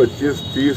25-30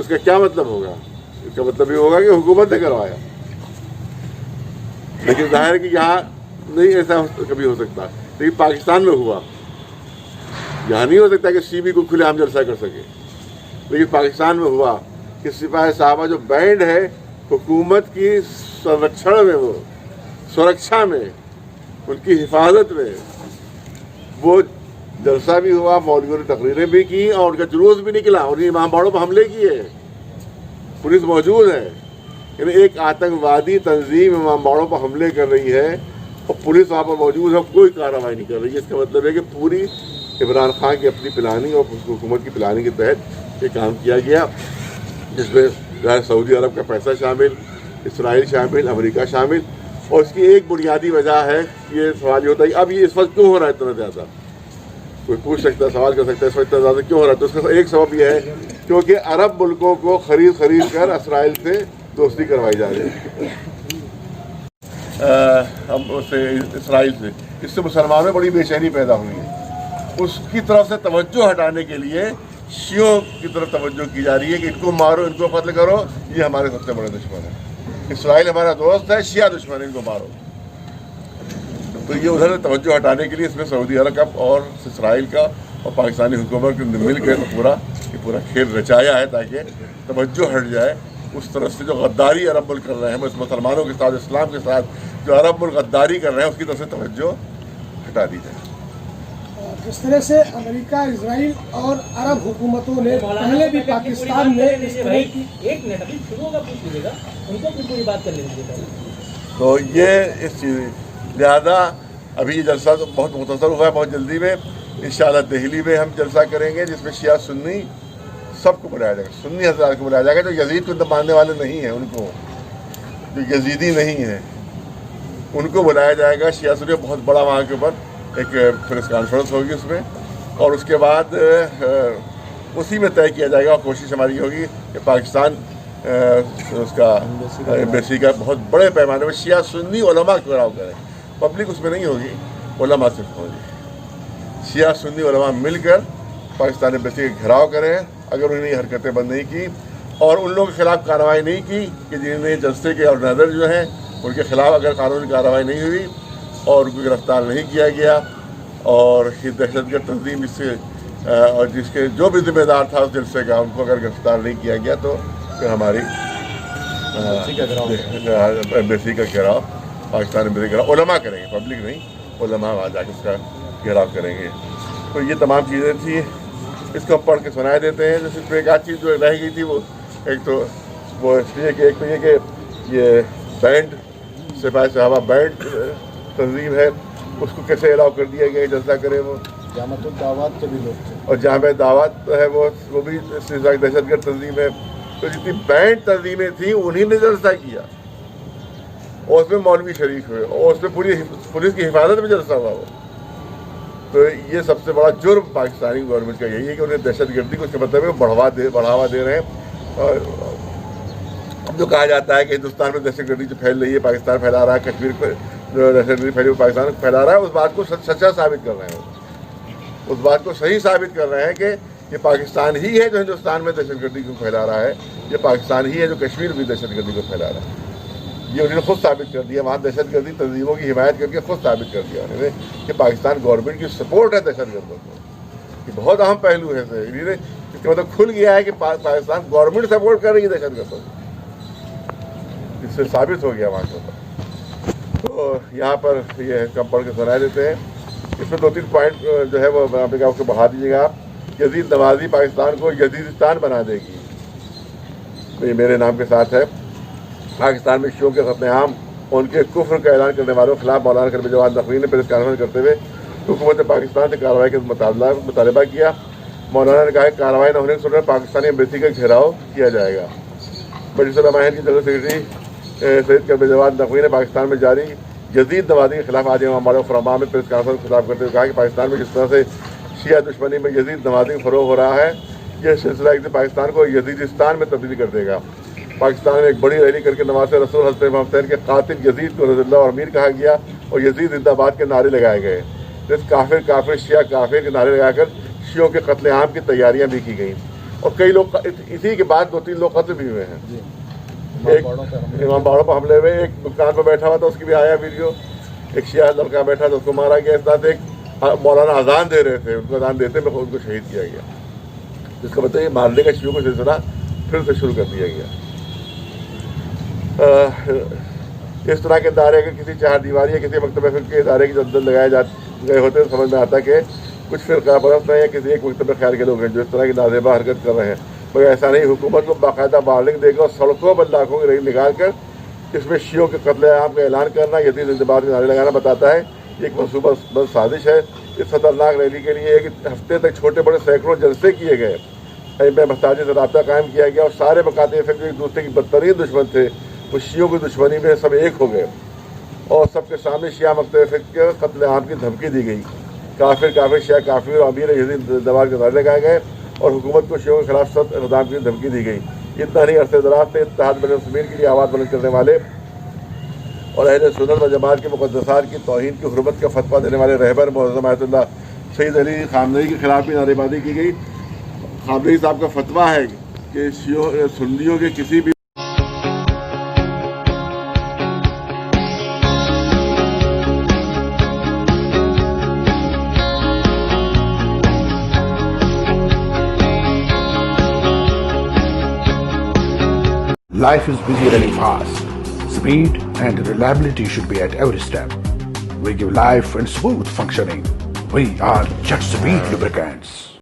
اس کا کیا مطلب ہوگا؟ اس کا مطلب یہ ہوگا کہ حکومت نے کروایا. لیکن ظاہر ہے کہ یہاں نہیں ایسا کبھی ہو سکتا، لیکن پاکستان میں ہوا. یہاں نہیں ہو سکتا کہ سی بی کو کھلے عام جلسہ کر سکے، لیکن پاکستان میں ہوا کہ سپاہی صاحبہ جو بینڈ ہے حکومت کی سرکشن میں، وہ سرکشا میں، ان کی حفاظت میں، وہ جلسہ بھی ہوا، مولویوں نے تقریریں بھی کی اور ان کا جلوس بھی نکلا، انہیں امام باڑوں پر حملے کیے، پولیس موجود ہے. یعنی ایک آتنکوادی تنظیم امام باڑوں پر حملے کر رہی ہے اور پولیس وہاں پر موجود ہے، کوئی کارروائی نہیں کر رہی ہے. اس کا مطلب ہے کہ پوری عمران خان کی اپنی پلاننگ اور حکومت کی پلاننگ کے تحت یہ کام کیا گیا، جس میں سعودی عرب کا پیسہ شامل، اسرائیل شامل، امریکہ شامل. اور اس کی ایک بنیادی وجہ ہے، یہ سوال یہ ہوتا ہے اب یہ اس وقت کیوں ہو رہا ہے اتنا زیادہ؟ کوئی پوچھ سکتا ہے، سوال کر سکتا ہے اس وقت اتنا زیادہ کیوں ہو رہا ہے. تو اس کا ایک سبب یہ ہے کیونکہ عرب ملکوں کو خرید کر اسرائیل سے دوستی کروائی جا رہی ہے، اسرائیل سے. اس سے مسلمانوں میں بڑی بے چینی پیدا ہوئی ہے. اس کی طرف سے توجہ ہٹانے کے لیے شیعوں کی طرف توجہ کی جا رہی ہے کہ ان کو مارو، ان کو قتل کرو، یہ ہمارے سب سے بڑے دشمن ہیں. اسرائیل ہمارا دوست ہے، شیعہ دشمن ہے، ان کو مارو. تو یہ ادھر توجہ ہٹانے کے لیے اس میں سعودی عرب کا اور اسرائیل کا اور پاکستانی حکومت کے مل کے پورا کھیل رچایا ہے تاکہ توجہ ہٹ جائے اس طرف سے جو غداری عرب ملک کر رہے ہیں مسلمانوں کے ساتھ، اسلام کے ساتھ جو عرب ملک غداری کر رہے ہیں، اس کی طرف سے توجہ ہٹا دی جائے. جس طرح سے امریکہ، اسرائیل اور عرب حکومتوں نے پہلے بھی پاکستان میں ایک منٹ ابھی شروع ہوگا، پوچھ لیجیے گا ان کو پوری بات کر لیجیے. تو یہ اس چیز لہٰذا ابھی یہ جلسہ تو بہت مختصر ہوا ہے، بہت جلدی میں انشاءاللہ دہلی میں ہم جلسہ کریں گے جس میں شیعہ سنی سب کو بلایا جائے گا، سنی حضرات کو بلایا جائے گا جو یزید کو ماننے والے نہیں ہیں، ان کو جو یزیدی نہیں ہیں ان کو بلایا جائے گا. شیعہ سنی بہت بڑا وہاں کے اوپر ایک پریس کانفرنس ہوگی اس میں، اور اس کے بعد اسی میں طے کیا جائے گا. اور کوشش ہماری یہ ہوگی کہ پاکستان اس کا ایمبیسی کا بہت بڑے پیمانے میں شیعہ سنی علماء کو گھیراؤ کریں. پبلک اس میں نہیں ہوگی، علماء صرف ہوگی. شیعہ سنی علماء مل کر پاکستان ایمبیسی کا گھیراؤ کریں. اگر انہوں نے حرکتیں بند نہیں کی اور ان لوگوں کے خلاف کارروائی نہیں کی کہ جنہوں نے جلسے کے آرگنائزر جو ہیں ان کے خلاف اگر قانونی کارروائی نہیں ہوئی اور ان کو گرفتار نہیں کیا گیا اور یہ دہشت گرد تنظیم اس سے اور جس کے جو بھی ذمہ دار تھا اس جلسے کا ان کو اگر گرفتار نہیں کیا گیا تو پھر ہماری ایمبیسی کا گھیراؤ، پاکستان ایمبیسی کا گھیراؤ علماء کریں گے، پبلک نہیں، علماء وہاں جا کے اس کا گھیراؤ کریں گے. تو یہ تمام چیزیں تھیں، اس کو ہم پڑھ کے سنائے دیتے ہیں. جیسے پھر ایک آدھ چیز جو رہ گئی تھی وہ ایک تو وہ اس لیے کہ ایک تو یہ کہ یہ بینڈ سپاہی صحابہ بینڈ تنظیم ہے، اس کو کیسے الاؤ کر دیا گیا جلسہ کرے. وہ جامعۃ الدعوات کے بھی لوگ تھے اور جامع دعوت ہے وہ بھی دہشت گرد تنظیم ہے. تو جتنی بینڈ تنظیمیں تھیں انہی نے جلسہ کیا اور اس میں مولوی شریک ہوئے اور اس میں پوری پولیس کی حفاظت میں جلسہ ہوا. وہ تو یہ سب سے بڑا جرم پاکستانی گورنمنٹ کا یہی ہے کہ انہیں دہشت گردی کو اس کا مطلب ہے بڑھاوا دے رہے ہیں. اور جو کہا جاتا ہے کہ ہندوستان میں دہشت گردی جو پھیل رہی ہے پاکستان پھیلا رہا ہے، کشمیر پہ جو دہشت گردی پھیلی پاکستان پھیلا رہا ہے، اس بات کو سچا ثابت کر رہے ہیں. اس بات کو صحیح ثابت کر رہے ہیں کہ یہ پاکستان ہی ہے جو ہندوستان میں دہشت گردی کو پھیلا رہا ہے، یہ پاکستان ہی ہے جو کشمیر میں دہشت گردی کو پھیلا رہا ہے. یہ انہوں نے خود ثابت کر دیا، وہاں دہشت گردی تنظیموں کی حمایت کر کے خود ثابت کر دیا انہوں نے کہ پاکستان گورنمنٹ کی سپورٹ ہے دہشت گردوں کو. یہ بہت اہم پہلو ہے. اس کا مطلب کھل گیا ہے کہ پاکستان گورنمنٹ سپورٹ کر رہی ہے دہشت گردوں کو، اس سے ثابت ہو گیا وہاں کے اوپر. تو یہاں پر یہ کم پڑھ کے سنائے دیتے ہیں. اس میں 2-3 پوائنٹ جو ہے وہ آپ کو بڑھا دیجیے گا. یزید نوازی پاکستان کو یزیدستان بنا دے گی، یہ میرے نام کے ساتھ ہے. پاکستان میں شیعوں کے قتل عام اور ان کے کفر کا اعلان کرنے والوں کے خلاف مولانا کریم جواد نقوی نے پریس کانفرنس کرتے ہوئے حکومت پاکستان سے کارروائی کا مطالبہ کیا. مولانا نے کہا کہ کارروائی نہ ہونے کے صورت پاکستانی ایمبیسی کا گھیراؤ کیا جائے گا. مجلس علماء ہند کی جنرل سیکرٹری سید کریم جواد نقوی نے پاکستان میں جاری یزید نوازی کے خلاف آج امام مالک فرما میں پریس کانفرنس خطاب کرتے ہوئے کہا کہ پاکستان میں جس طرح سے شیعہ دشمنی میں یزید نوازی فروغ ہو رہا ہے، یہ سلسلہ ایک دن پاکستان کو یزیدستان میں تبدیل کر دے گا. پاکستان میں ایک بڑی ریلی کر کے نواز رسول حضرت امام حسین کے قاتل یزید کو رضی اللہ اور امیر کہا گیا اور یزید زندہ باد کے نعرے لگائے گئے. جس کافر شیعہ کافر کے نعرے لگا کر شیعوں کے قتل عام کی تیاریاں بھی کی گئیں. اور کئی لوگ اسی کے بعد 2-3 لوگ قتل بھی ہوئے ہیں. ایک امام باڑوں پر حملے ہوئے, ایک دکان پہ بیٹھا ہوا تھا, اس کی بھی آیا ویڈیو. ایک شیعہ لڑکا بیٹھا تھا, اس کو مارا گیا. اس طرح سے ایک مولانا اذان دے رہے تھے, ان کو اذان دیتے میں ان کو شہید کیا گیا. جس کا مطلب یہ مارنے کا شیعوں کا سلسلہ پھر سے شروع کر دیا گیا. اس طرح کے ادارے اگر کسی چہار دیواری یا کسی مکتبہ فکر کے ادارے کے اندر لگائے گئے ہوتے تو سمجھ میں آتا کہ کچھ فرقہ پرست ہیں یا کسی ایک مکتبہ خیال کے لوگ ہیں جو اس طرح کی نازیبہ حرکت کر رہے ہیں. مگر ایسا نہیں, حکومت کو باقاعدہ وارننگ دے گا اور سڑکوں پر لاکھوں کی ریلی نکال کر اس میں شیعوں کے قتل عام کا اعلان کرنا, یزید زندہ باد کے نعرے لگانا بتاتا ہے یہ ایک منصوبہ بند سازش ہے. اس خطرناک ریلی کے لیے ایک ہفتے تک چھوٹے بڑے سینکڑوں جلسے کیے گئے, محتاجی سے رابطہ قائم کیا گیا اور سارے مکاتب فکر ایک دوسرے کی بدترین دشمن تھے وہ شیعوں کی دشمنی میں سب ایک ہو گئے اور سب کے سامنے شیعہ مکتب فکر کے قتل عام کی دھمکی دی گئی. کافر شیعہ کافر اور امیر یزید زندہ باد کے نعرے لگائے گئے اور حکومت کو شیعوں کے خلاف سخت اقدام کی دھمکی دی گئی. اتنا نہیں, عرصے دراز سے اتحاد بین المسلمین کے لیے آواز بلند کرنے والے اور اہل سنت و جماعت کی مقدسات کی توہین کی حرمت کا فتویٰ دینے والے رہبر معظم آیت اللہ سید علی خامنئی کے خلاف بھی نعرے بازی کی گئی. خامنئی صاحب کا فتویٰ ہے کہ سنیوں کے کسی بھی Life is busy running fast. Speed and reliability should be at every step. We give life and smooth functioning. We are Jet Speed Lubricants.